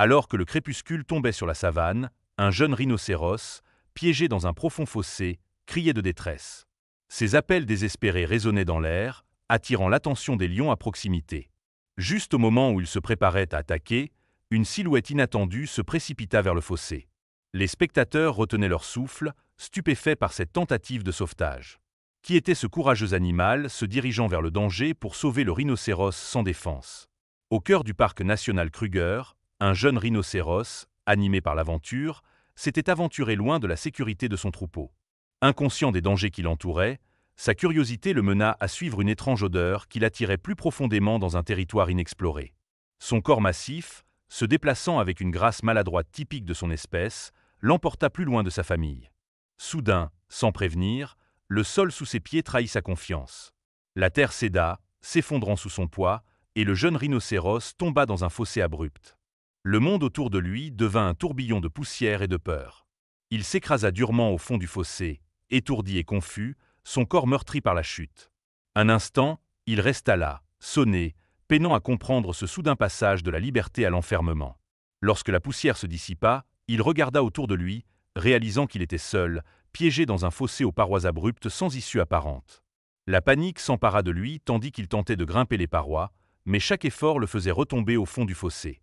Alors que le crépuscule tombait sur la savane, un jeune rhinocéros, piégé dans un profond fossé, criait de détresse. Ses appels désespérés résonnaient dans l'air, attirant l'attention des lions à proximité. Juste au moment où il se préparait à attaquer, une silhouette inattendue se précipita vers le fossé. Les spectateurs retenaient leur souffle, stupéfaits par cette tentative de sauvetage. Qui était ce courageux animal se dirigeant vers le danger pour sauver le rhinocéros sans défense? Au cœur du parc national Kruger, un jeune rhinocéros, animé par l'aventure, s'était aventuré loin de la sécurité de son troupeau. Inconscient des dangers qui l'entouraient, sa curiosité le mena à suivre une étrange odeur qui l'attirait plus profondément dans un territoire inexploré. Son corps massif, se déplaçant avec une grâce maladroite typique de son espèce, l'emporta plus loin de sa famille. Soudain, sans prévenir, le sol sous ses pieds trahit sa confiance. La terre céda, s'effondrant sous son poids, et le jeune rhinocéros tomba dans un fossé abrupt. Le monde autour de lui devint un tourbillon de poussière et de peur. Il s'écrasa durement au fond du fossé, étourdi et confus, son corps meurtri par la chute. Un instant, il resta là, sonné, peinant à comprendre ce soudain passage de la liberté à l'enfermement. Lorsque la poussière se dissipa, il regarda autour de lui, réalisant qu'il était seul, piégé dans un fossé aux parois abruptes sans issue apparente. La panique s'empara de lui tandis qu'il tentait de grimper les parois, mais chaque effort le faisait retomber au fond du fossé.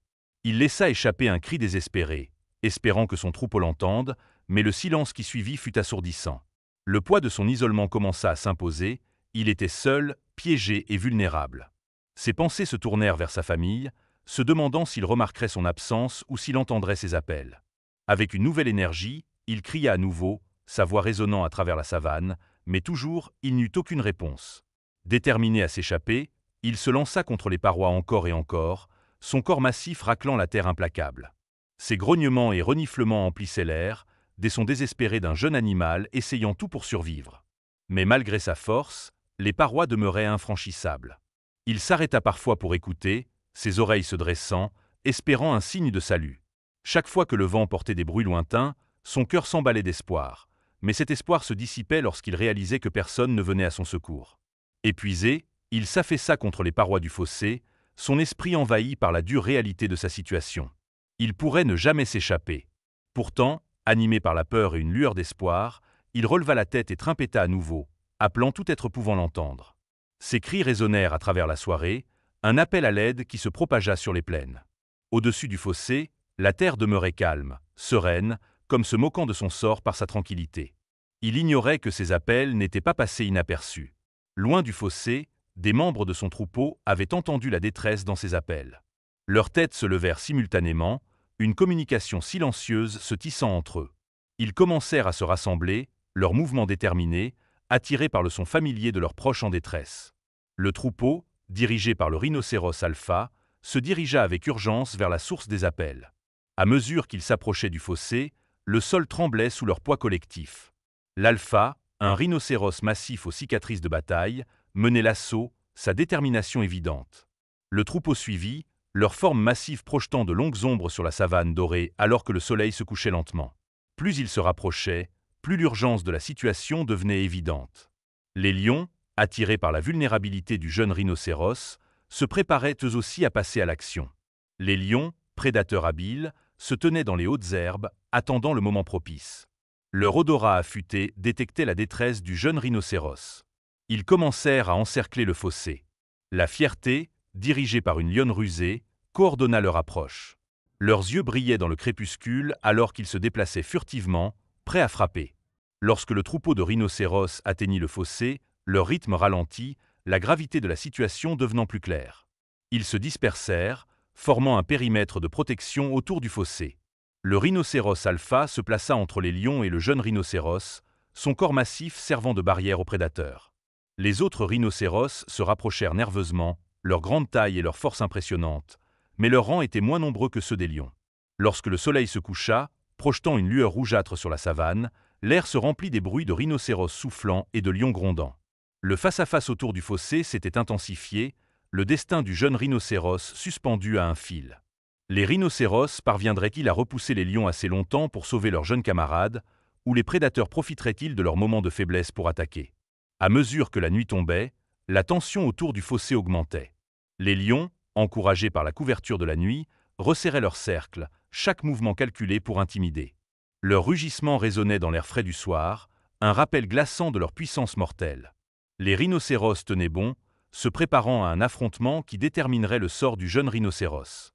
Il laissa échapper un cri désespéré, espérant que son troupeau l'entende, mais le silence qui suivit fut assourdissant. Le poids de son isolement commença à s'imposer, il était seul, piégé et vulnérable. Ses pensées se tournèrent vers sa famille, se demandant s'il remarquerait son absence ou s'il entendrait ses appels. Avec une nouvelle énergie, il cria à nouveau, sa voix résonnant à travers la savane, mais toujours, il n'eut aucune réponse. Déterminé à s'échapper, il se lança contre les parois encore et encore, son corps massif raclant la terre implacable. Ses grognements et reniflements emplissaient l'air, des sons désespérés d'un jeune animal essayant tout pour survivre. Mais malgré sa force, les parois demeuraient infranchissables. Il s'arrêta parfois pour écouter, ses oreilles se dressant, espérant un signe de salut. Chaque fois que le vent portait des bruits lointains, son cœur s'emballait d'espoir, mais cet espoir se dissipait lorsqu'il réalisait que personne ne venait à son secours. Épuisé, il s'affaissa contre les parois du fossé, son esprit envahi par la dure réalité de sa situation. Il pourrait ne jamais s'échapper. Pourtant, animé par la peur et une lueur d'espoir, il releva la tête et trimpeta à nouveau, appelant tout être pouvant l'entendre. Ses cris résonnèrent à travers la soirée, un appel à l'aide qui se propagea sur les plaines. Au-dessus du fossé, la terre demeurait calme, sereine, comme se moquant de son sort par sa tranquillité. Il ignorait que ces appels n'étaient pas passés inaperçus. Loin du fossé, des membres de son troupeau avaient entendu la détresse dans ces appels. Leurs têtes se levèrent simultanément, une communication silencieuse se tissant entre eux. Ils commencèrent à se rassembler, leurs mouvements déterminés, attirés par le son familier de leurs proches en détresse. Le troupeau, dirigé par le rhinocéros alpha, se dirigea avec urgence vers la source des appels. À mesure qu'ils s'approchaient du fossé, le sol tremblait sous leur poids collectif. L'alpha, un rhinocéros massif aux cicatrices de bataille, menait l'assaut, sa détermination évidente. Le troupeau suivit, leurs formes massives projetant de longues ombres sur la savane dorée alors que le soleil se couchait lentement. Plus ils se rapprochaient, plus l'urgence de la situation devenait évidente. Les lions, attirés par la vulnérabilité du jeune rhinocéros, se préparaient eux aussi à passer à l'action. Les lions, prédateurs habiles, se tenaient dans les hautes herbes, attendant le moment propice. Leur odorat affûté détectait la détresse du jeune rhinocéros. Ils commencèrent à encercler le fossé. La fierté, dirigée par une lionne rusée, coordonna leur approche. Leurs yeux brillaient dans le crépuscule alors qu'ils se déplaçaient furtivement, prêts à frapper. Lorsque le troupeau de rhinocéros atteignit le fossé, leur rythme ralentit, la gravité de la situation devenant plus claire. Ils se dispersèrent, formant un périmètre de protection autour du fossé. Le rhinocéros alpha se plaça entre les lions et le jeune rhinocéros, son corps massif servant de barrière aux prédateurs. Les autres rhinocéros se rapprochèrent nerveusement, leur grande taille et leur force impressionnante, mais leurs rangs étaient moins nombreux que ceux des lions. Lorsque le soleil se coucha, projetant une lueur rougeâtre sur la savane, l'air se remplit des bruits de rhinocéros soufflants et de lions grondants. Le face-à-face autour du fossé s'était intensifié, le destin du jeune rhinocéros suspendu à un fil. Les rhinocéros parviendraient-ils à repousser les lions assez longtemps pour sauver leurs jeunes camarades, ou les prédateurs profiteraient-ils de leur moment de faiblesse pour attaquer? À mesure que la nuit tombait, la tension autour du fossé augmentait. Les lions, encouragés par la couverture de la nuit, resserraient leur cercle, chaque mouvement calculé pour intimider. Leur rugissement résonnait dans l'air frais du soir, un rappel glaçant de leur puissance mortelle. Les rhinocéros tenaient bon, se préparant à un affrontement qui déterminerait le sort du jeune rhinocéros.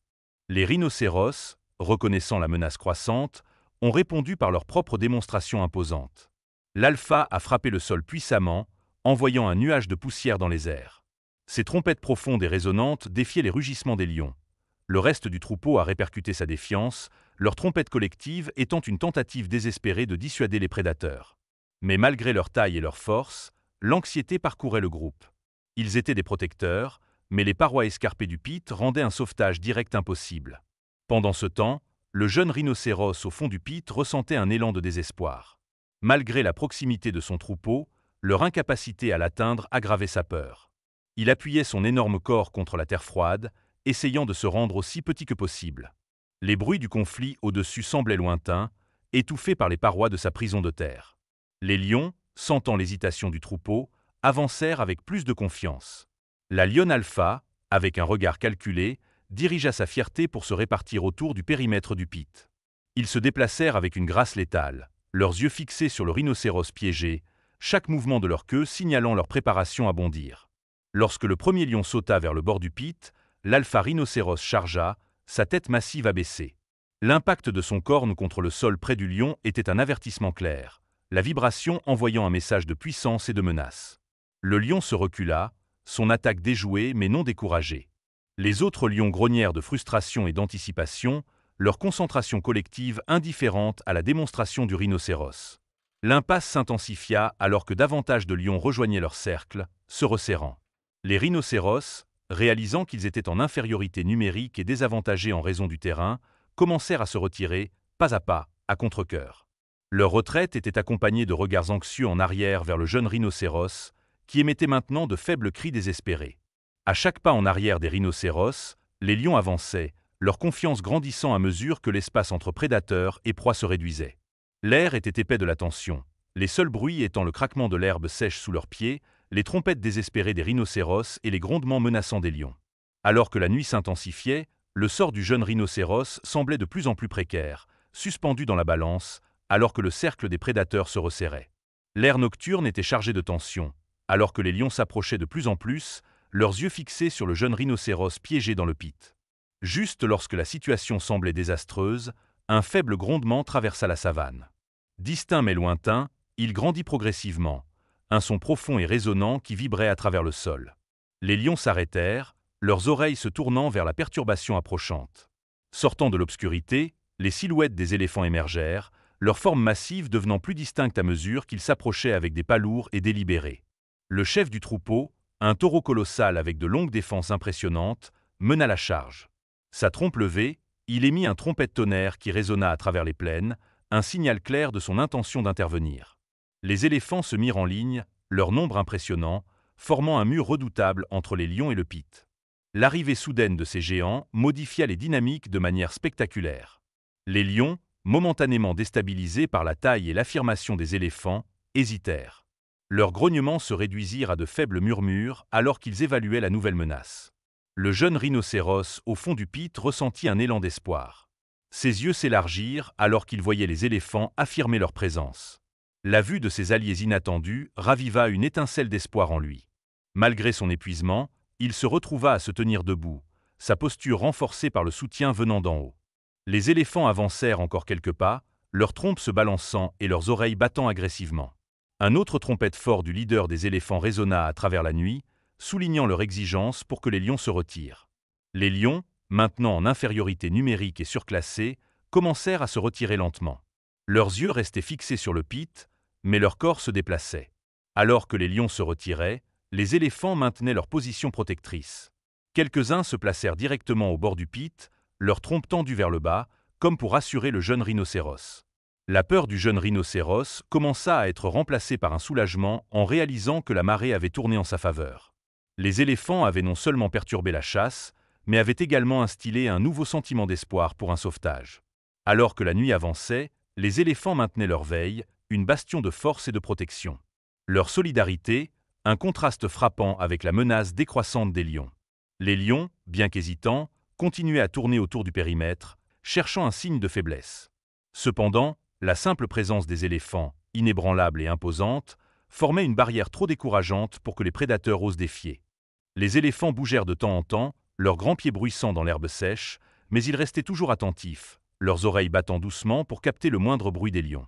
Les rhinocéros, reconnaissant la menace croissante, ont répondu par leur propre démonstration imposante. L'alpha a frappé le sol puissamment, envoyant un nuage de poussière dans les airs. Ses trompettes profondes et résonnantes défiaient les rugissements des lions. Le reste du troupeau a répercuté sa défiance, leur trompette collective étant une tentative désespérée de dissuader les prédateurs. Mais malgré leur taille et leur force, l'anxiété parcourait le groupe. Ils étaient des protecteurs, mais les parois escarpées du pit rendaient un sauvetage direct impossible. Pendant ce temps, le jeune rhinocéros au fond du pit ressentait un élan de désespoir. Malgré la proximité de son troupeau, leur incapacité à l'atteindre aggravait sa peur. Il appuyait son énorme corps contre la terre froide, essayant de se rendre aussi petit que possible. Les bruits du conflit au-dessus semblaient lointains, étouffés par les parois de sa prison de terre. Les lions, sentant l'hésitation du troupeau, avancèrent avec plus de confiance. La lionne alpha, avec un regard calculé, dirigea sa fierté pour se répartir autour du périmètre du pit. Ils se déplacèrent avec une grâce létale, leurs yeux fixés sur le rhinocéros piégé, chaque mouvement de leur queue signalant leur préparation à bondir. Lorsque le premier lion sauta vers le bord du pit, l'alpha rhinocéros chargea, sa tête massive abaissée. L'impact de son corne contre le sol près du lion était un avertissement clair, la vibration envoyant un message de puissance et de menace. Le lion se recula, son attaque déjouée mais non découragée. Les autres lions grognèrent de frustration et d'anticipation, leur concentration collective indifférente à la démonstration du rhinocéros. L'impasse s'intensifia alors que davantage de lions rejoignaient leur cercle, se resserrant. Les rhinocéros, réalisant qu'ils étaient en infériorité numérique et désavantagés en raison du terrain, commencèrent à se retirer, pas à pas, à contre-cœur. Leur retraite était accompagnée de regards anxieux en arrière vers le jeune rhinocéros, qui émettait maintenant de faibles cris désespérés. À chaque pas en arrière des rhinocéros, les lions avançaient, leur confiance grandissant à mesure que l'espace entre prédateurs et proies se réduisait. L'air était épais de la tension, les seuls bruits étant le craquement de l'herbe sèche sous leurs pieds, les trompettes désespérées des rhinocéros et les grondements menaçants des lions. Alors que la nuit s'intensifiait, le sort du jeune rhinocéros semblait de plus en plus précaire, suspendu dans la balance, alors que le cercle des prédateurs se resserrait. L'air nocturne était chargé de tension, alors que les lions s'approchaient de plus en plus, leurs yeux fixés sur le jeune rhinocéros piégé dans le pit. Juste lorsque la situation semblait désastreuse, un faible grondement traversa la savane. Distinct mais lointain, il grandit progressivement, un son profond et résonnant qui vibrait à travers le sol. Les lions s'arrêtèrent, leurs oreilles se tournant vers la perturbation approchante. Sortant de l'obscurité, les silhouettes des éléphants émergèrent, leurs formes massives devenant plus distinctes à mesure qu'ils s'approchaient avec des pas lourds et délibérés. Le chef du troupeau, un taureau colossal avec de longues défenses impressionnantes, mena la charge. Sa trompe levée, il émit un trompette-tonnerre qui résonna à travers les plaines, un signal clair de son intention d'intervenir. Les éléphants se mirent en ligne, leur nombre impressionnant, formant un mur redoutable entre les lions et le pit. L'arrivée soudaine de ces géants modifia les dynamiques de manière spectaculaire. Les lions, momentanément déstabilisés par la taille et l'affirmation des éléphants, hésitèrent. Leurs grognements se réduisirent à de faibles murmures alors qu'ils évaluaient la nouvelle menace. Le jeune rhinocéros, au fond du pit, ressentit un élan d'espoir. Ses yeux s'élargirent alors qu'il voyait les éléphants affirmer leur présence. La vue de ses alliés inattendus raviva une étincelle d'espoir en lui. Malgré son épuisement, il se retrouva à se tenir debout, sa posture renforcée par le soutien venant d'en haut. Les éléphants avancèrent encore quelques pas, leurs trompes se balançant et leurs oreilles battant agressivement. Un autre trompette fort du leader des éléphants résonna à travers la nuit, soulignant leur exigence pour que les lions se retirent. Les lions, maintenant en infériorité numérique et surclassés, commencèrent à se retirer lentement. Leurs yeux restaient fixés sur le pit, mais leur corps se déplaçait. Alors que les lions se retiraient, les éléphants maintenaient leur position protectrice. Quelques-uns se placèrent directement au bord du pit, leurs trompes tendues vers le bas, comme pour rassurer le jeune rhinocéros. La peur du jeune rhinocéros commença à être remplacée par un soulagement en réalisant que la marée avait tourné en sa faveur. Les éléphants avaient non seulement perturbé la chasse, mais avaient également instillé un nouveau sentiment d'espoir pour un sauvetage. Alors que la nuit avançait, les éléphants maintenaient leur veille, une bastion de force et de protection. Leur solidarité, un contraste frappant avec la menace décroissante des lions. Les lions, bien qu'hésitants, continuaient à tourner autour du périmètre, cherchant un signe de faiblesse. Cependant, la simple présence des éléphants, inébranlables et imposantes, formait une barrière trop décourageante pour que les prédateurs osent défier. Les éléphants bougèrent de temps en temps, leurs grands pieds bruissant dans l'herbe sèche, mais ils restaient toujours attentifs, leurs oreilles battant doucement pour capter le moindre bruit des lions.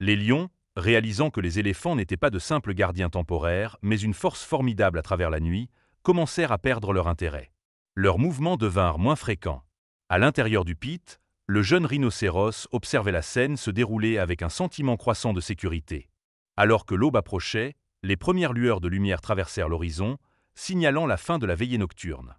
Les lions, réalisant que les éléphants n'étaient pas de simples gardiens temporaires, mais une force formidable à travers la nuit, commencèrent à perdre leur intérêt. Leurs mouvements devinrent moins fréquents. À l'intérieur du pit, le jeune rhinocéros observait la scène se dérouler avec un sentiment croissant de sécurité. Alors que l'aube approchait, les premières lueurs de lumière traversèrent l'horizon, signalant la fin de la veillée nocturne.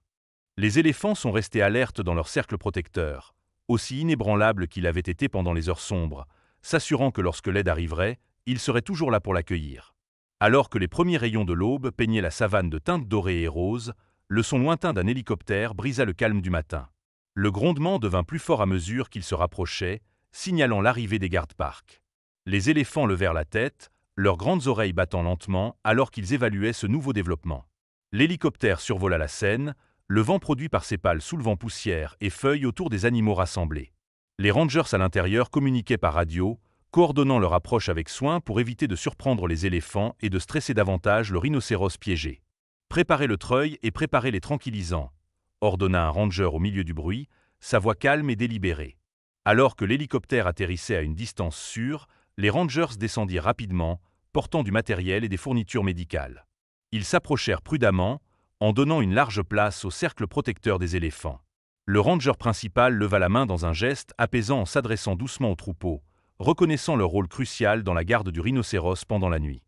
Les éléphants sont restés alertes dans leur cercle protecteur, aussi inébranlables qu'il avait été pendant les heures sombres, s'assurant que lorsque l'aide arriverait, ils seraient toujours là pour l'accueillir. Alors que les premiers rayons de l'aube peignaient la savane de teintes dorées et roses, le son lointain d'un hélicoptère brisa le calme du matin. Le grondement devint plus fort à mesure qu'il se rapprochait, signalant l'arrivée des gardes-parcs. Les éléphants levèrent la tête, leurs grandes oreilles battant lentement alors qu'ils évaluaient ce nouveau développement. L'hélicoptère survola la scène, le vent produit par ses pales soulevant poussière et feuilles autour des animaux rassemblés. Les rangers à l'intérieur communiquaient par radio, coordonnant leur approche avec soin pour éviter de surprendre les éléphants et de stresser davantage le rhinocéros piégé. « Préparez le treuil et préparez les tranquillisants », ordonna un ranger au milieu du bruit, sa voix calme et délibérée. Alors que l'hélicoptère atterrissait à une distance sûre, les rangers descendirent rapidement, portant du matériel et des fournitures médicales. Ils s'approchèrent prudemment, en donnant une large place au cercle protecteur des éléphants. Le ranger principal leva la main dans un geste apaisant en s'adressant doucement au troupeau, reconnaissant leur rôle crucial dans la garde du rhinocéros pendant la nuit.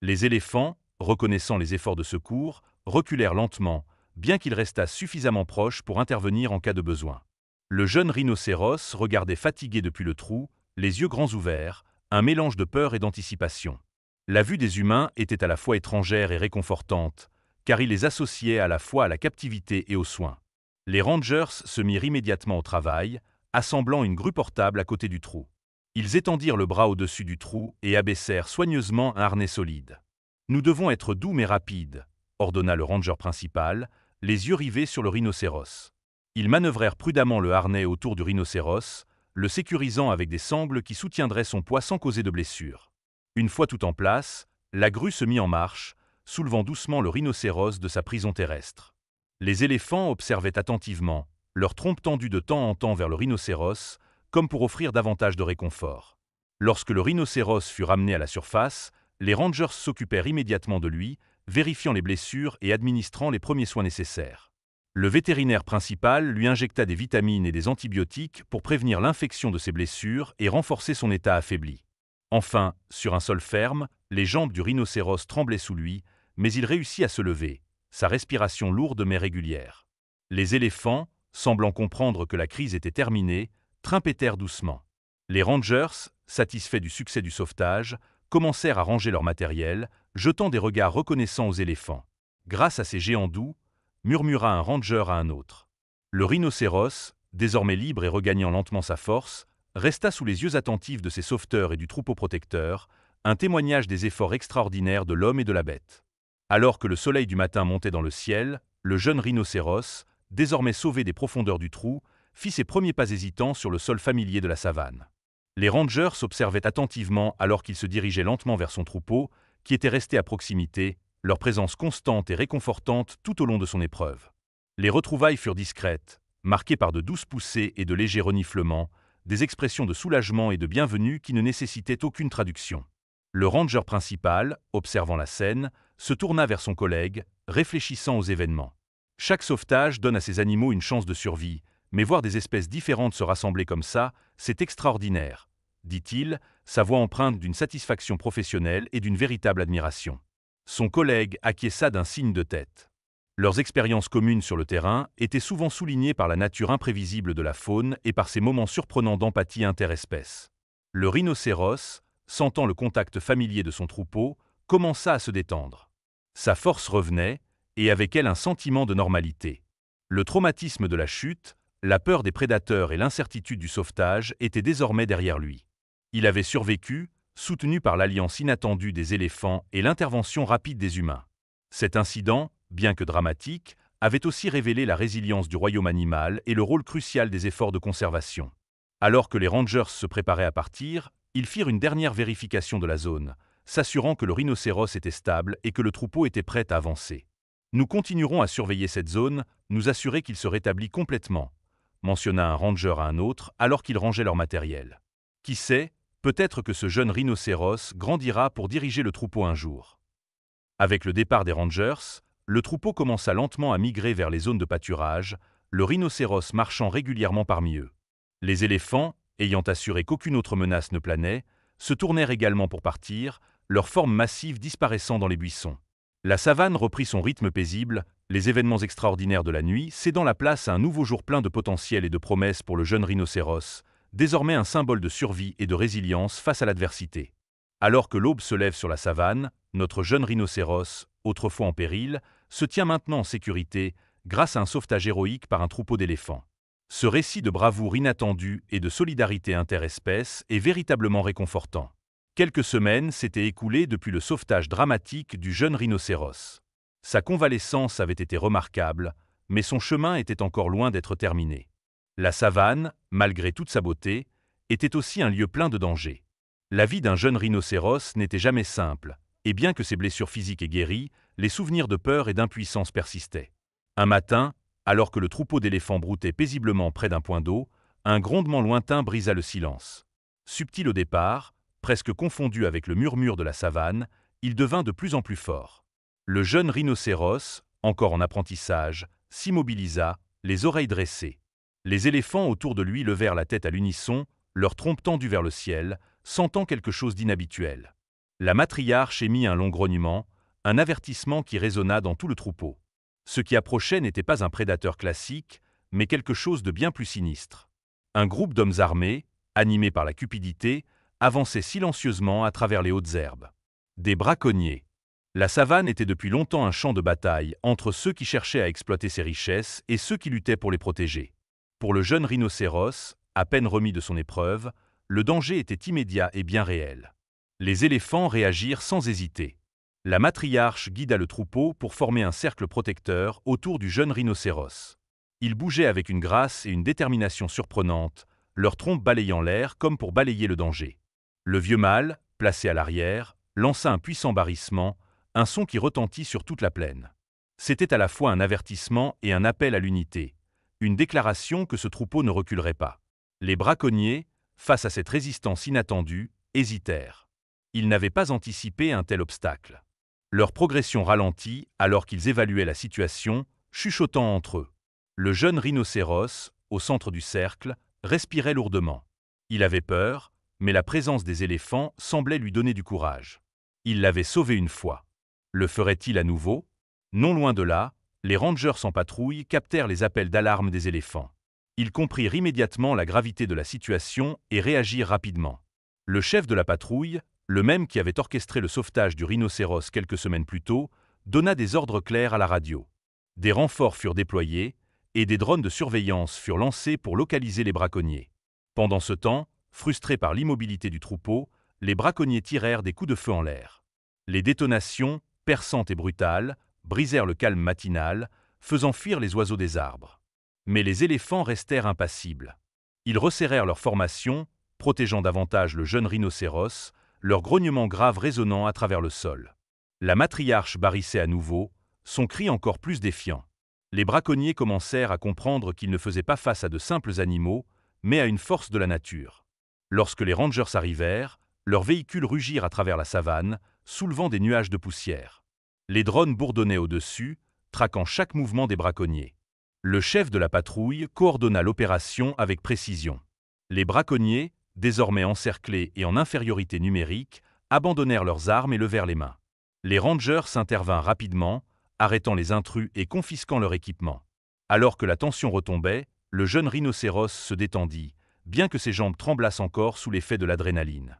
Les éléphants, reconnaissant les efforts de secours, reculèrent lentement, bien qu'ils restassent suffisamment proches pour intervenir en cas de besoin. Le jeune rhinocéros regardait fatigué depuis le trou, les yeux grands ouverts, un mélange de peur et d'anticipation. La vue des humains était à la fois étrangère et réconfortante, car il les associait à la fois à la captivité et aux soins. Les rangers se mirent immédiatement au travail, assemblant une grue portable à côté du trou. Ils étendirent le bras au-dessus du trou et abaissèrent soigneusement un harnais solide. « Nous devons être doux mais rapides », ordonna le ranger principal, les yeux rivés sur le rhinocéros. Ils manœuvrèrent prudemment le harnais autour du rhinocéros, le sécurisant avec des sangles qui soutiendraient son poids sans causer de blessure. Une fois tout en place, la grue se mit en marche, soulevant doucement le rhinocéros de sa prison terrestre. Les éléphants observaient attentivement, leurs trompes tendues de temps en temps vers le rhinocéros, comme pour offrir davantage de réconfort. Lorsque le rhinocéros fut ramené à la surface, les rangers s'occupèrent immédiatement de lui, vérifiant les blessures et administrant les premiers soins nécessaires. Le vétérinaire principal lui injecta des vitamines et des antibiotiques pour prévenir l'infection de ses blessures et renforcer son état affaibli. Enfin, sur un sol ferme, les jambes du rhinocéros tremblaient sous lui, mais il réussit à se lever, sa respiration lourde mais régulière. Les éléphants, semblant comprendre que la crise était terminée, trimpetèrent doucement. Les rangers, satisfaits du succès du sauvetage, commencèrent à ranger leur matériel, jetant des regards reconnaissants aux éléphants. « Grâce à ces géants doux », murmura un ranger à un autre. Le rhinocéros, désormais libre et regagnant lentement sa force, resta sous les yeux attentifs de ses sauveteurs et du troupeau protecteur, un témoignage des efforts extraordinaires de l'homme et de la bête. Alors que le soleil du matin montait dans le ciel, le jeune rhinocéros, désormais sauvé des profondeurs du trou, fit ses premiers pas hésitants sur le sol familier de la savane. Les rangers s'observaient attentivement alors qu'il se dirigeait lentement vers son troupeau, qui était resté à proximité, leur présence constante et réconfortante tout au long de son épreuve. Les retrouvailles furent discrètes, marquées par de douces poussées et de légers reniflements, des expressions de soulagement et de bienvenue qui ne nécessitaient aucune traduction. Le ranger principal, observant la scène, se tourna vers son collègue, réfléchissant aux événements. Chaque sauvetage donne à ces animaux une chance de survie, mais voir des espèces différentes se rassembler comme ça, c'est extraordinaire, dit-il, sa voix empreinte d'une satisfaction professionnelle et d'une véritable admiration. Son collègue acquiesça d'un signe de tête. Leurs expériences communes sur le terrain étaient souvent soulignées par la nature imprévisible de la faune et par ces moments surprenants d'empathie interespèces. Le rhinocéros, sentant le contact familier de son troupeau, commença à se détendre. Sa force revenait, et avec elle un sentiment de normalité. Le traumatisme de la chute, la peur des prédateurs et l'incertitude du sauvetage étaient désormais derrière lui. Il avait survécu, soutenu par l'alliance inattendue des éléphants et l'intervention rapide des humains. Cet incident, bien que dramatique, avait aussi révélé la résilience du royaume animal et le rôle crucial des efforts de conservation. Alors que les rangers se préparaient à partir, ils firent une dernière vérification de la zone, s'assurant que le rhinocéros était stable et que le troupeau était prêt à avancer. Nous continuerons à surveiller cette zone, nous assurer qu'il se rétablit complètement, mentionna un ranger à un autre alors qu'ils rangeaient leur matériel. Qui sait, peut-être que ce jeune rhinocéros grandira pour diriger le troupeau un jour. Avec le départ des rangers, le troupeau commença lentement à migrer vers les zones de pâturage, le rhinocéros marchant régulièrement parmi eux. Les éléphants, ayant assuré qu'aucune autre menace ne planait, se tournèrent également pour partir, leur forme massive disparaissant dans les buissons. La savane reprit son rythme paisible, les événements extraordinaires de la nuit cédant la place à un nouveau jour plein de potentiel et de promesses pour le jeune rhinocéros, désormais un symbole de survie et de résilience face à l'adversité. Alors que l'aube se lève sur la savane, notre jeune rhinocéros, autrefois en péril, se tient maintenant en sécurité grâce à un sauvetage héroïque par un troupeau d'éléphants. Ce récit de bravoure inattendue et de solidarité interespèces est véritablement réconfortant. Quelques semaines s'étaient écoulées depuis le sauvetage dramatique du jeune rhinocéros. Sa convalescence avait été remarquable, mais son chemin était encore loin d'être terminé. La savane, malgré toute sa beauté, était aussi un lieu plein de dangers. La vie d'un jeune rhinocéros n'était jamais simple, et bien que ses blessures physiques aient guéri, les souvenirs de peur et d'impuissance persistaient. Un matin, alors que le troupeau d'éléphants broutait paisiblement près d'un point d'eau, un grondement lointain brisa le silence. Subtil au départ, presque confondu avec le murmure de la savane, il devint de plus en plus fort. Le jeune rhinocéros, encore en apprentissage, s'immobilisa, les oreilles dressées. Les éléphants autour de lui levèrent la tête à l'unisson, leurs trompes tendues vers le ciel, sentant quelque chose d'inhabituel. La matriarche émit un long grognement, un avertissement qui résonna dans tout le troupeau. Ce qui approchait n'était pas un prédateur classique, mais quelque chose de bien plus sinistre. Un groupe d'hommes armés, animés par la cupidité, avançait silencieusement à travers les hautes herbes. Des braconniers. La savane était depuis longtemps un champ de bataille entre ceux qui cherchaient à exploiter ses richesses et ceux qui luttaient pour les protéger. Pour le jeune rhinocéros, à peine remis de son épreuve, le danger était immédiat et bien réel. Les éléphants réagirent sans hésiter. La matriarche guida le troupeau pour former un cercle protecteur autour du jeune rhinocéros. Ils bougeaient avec une grâce et une détermination surprenantes, leurs trompes balayant l'air comme pour balayer le danger. Le vieux mâle, placé à l'arrière, lança un puissant barrissement, un son qui retentit sur toute la plaine. C'était à la fois un avertissement et un appel à l'unité, une déclaration que ce troupeau ne reculerait pas. Les braconniers, face à cette résistance inattendue, hésitèrent. Ils n'avaient pas anticipé un tel obstacle. Leur progression ralentit alors qu'ils évaluaient la situation, chuchotant entre eux. Le jeune rhinocéros, au centre du cercle, respirait lourdement. Il avait peur, mais la présence des éléphants semblait lui donner du courage. Il l'avait sauvé une fois. Le ferait-il à nouveau? Non loin de là, les rangers en patrouille captèrent les appels d'alarme des éléphants. Ils comprirent immédiatement la gravité de la situation et réagirent rapidement. Le chef de la patrouille, le même qui avait orchestré le sauvetage du rhinocéros quelques semaines plus tôt, donna des ordres clairs à la radio. Des renforts furent déployés et des drones de surveillance furent lancés pour localiser les braconniers. Pendant ce temps, frustrés par l'immobilité du troupeau, les braconniers tirèrent des coups de feu en l'air. Les détonations, perçantes et brutales, brisèrent le calme matinal, faisant fuir les oiseaux des arbres. Mais les éléphants restèrent impassibles. Ils resserrèrent leur formation, protégeant davantage le jeune rhinocéros, leur grognement grave résonnant à travers le sol. La matriarche barrissait à nouveau, son cri encore plus défiant. Les braconniers commencèrent à comprendre qu'ils ne faisaient pas face à de simples animaux, mais à une force de la nature. Lorsque les rangers arrivèrent, leurs véhicules rugirent à travers la savane, soulevant des nuages de poussière. Les drones bourdonnaient au-dessus, traquant chaque mouvement des braconniers. Le chef de la patrouille coordonna l'opération avec précision. Les braconniers, désormais encerclés et en infériorité numérique, abandonnèrent leurs armes et levèrent les mains. Les rangers intervinrent rapidement, arrêtant les intrus et confisquant leur équipement. Alors que la tension retombait, le jeune rhinocéros se détendit, bien que ses jambes tremblassent encore sous l'effet de l'adrénaline.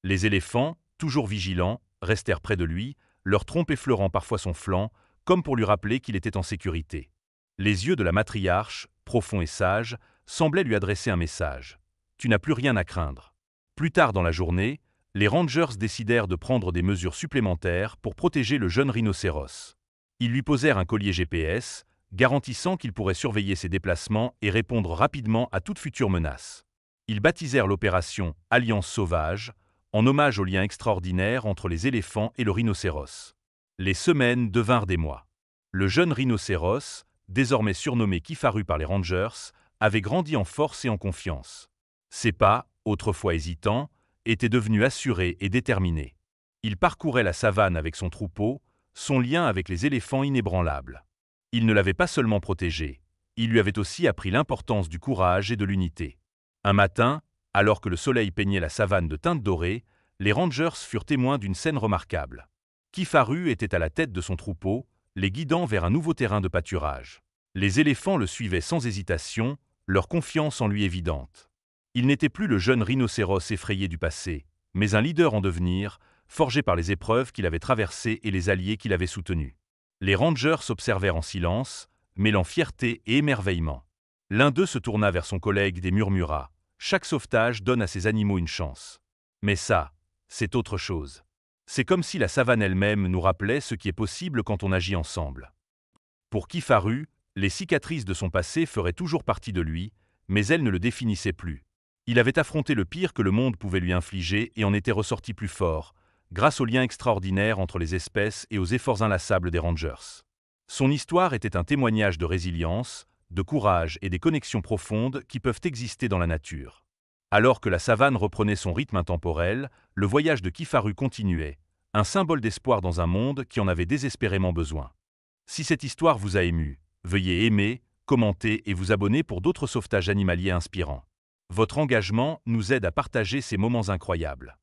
Les éléphants, toujours vigilants, restèrent près de lui, leur trompe effleurant parfois son flanc, comme pour lui rappeler qu'il était en sécurité. Les yeux de la matriarche, profonds et sages, semblaient lui adresser un message. « Tu n'as plus rien à craindre ». Plus tard dans la journée, les rangers décidèrent de prendre des mesures supplémentaires pour protéger le jeune rhinocéros. Ils lui posèrent un collier GPS, garantissant qu'il pourrait surveiller ses déplacements et répondre rapidement à toute future menace. Ils baptisèrent l'opération « Alliance sauvage », en hommage au lien extraordinaire entre les éléphants et le rhinocéros. Les semaines devinrent des mois. Le jeune rhinocéros, désormais surnommé Kifaru par les Rangers, avait grandi en force et en confiance. Ses pas, autrefois hésitants, étaient devenus assurés et déterminés. Il parcourait la savane avec son troupeau, son lien avec les éléphants inébranlable. Il ne l'avait pas seulement protégé, il lui avait aussi appris l'importance du courage et de l'unité. Un matin, alors que le soleil peignait la savane de teintes dorées, les Rangers furent témoins d'une scène remarquable. Kifaru était à la tête de son troupeau, les guidant vers un nouveau terrain de pâturage. Les éléphants le suivaient sans hésitation, leur confiance en lui évidente. Il n'était plus le jeune rhinocéros effrayé du passé, mais un leader en devenir, forgé par les épreuves qu'il avait traversées et les alliés qu'il avait soutenus. Les Rangers s'observèrent en silence, mêlant fierté et émerveillement. L'un d'eux se tourna vers son collègue et murmura « Chaque sauvetage donne à ces animaux une chance. Mais ça, c'est autre chose. C'est comme si la savane elle-même nous rappelait ce qui est possible quand on agit ensemble. » Pour Kifaru, les cicatrices de son passé feraient toujours partie de lui, mais elles ne le définissaient plus. Il avait affronté le pire que le monde pouvait lui infliger et en était ressorti plus fort, grâce au lien extraordinaire entre les espèces et aux efforts inlassables des Rangers. Son histoire était un témoignage de résilience, de courage et des connexions profondes qui peuvent exister dans la nature. Alors que la savane reprenait son rythme intemporel, le voyage de Kifaru continuait, un symbole d'espoir dans un monde qui en avait désespérément besoin. Si cette histoire vous a ému, veuillez aimer, commenter et vous abonner pour d'autres sauvetages animaliers inspirants. Votre engagement nous aide à partager ces moments incroyables.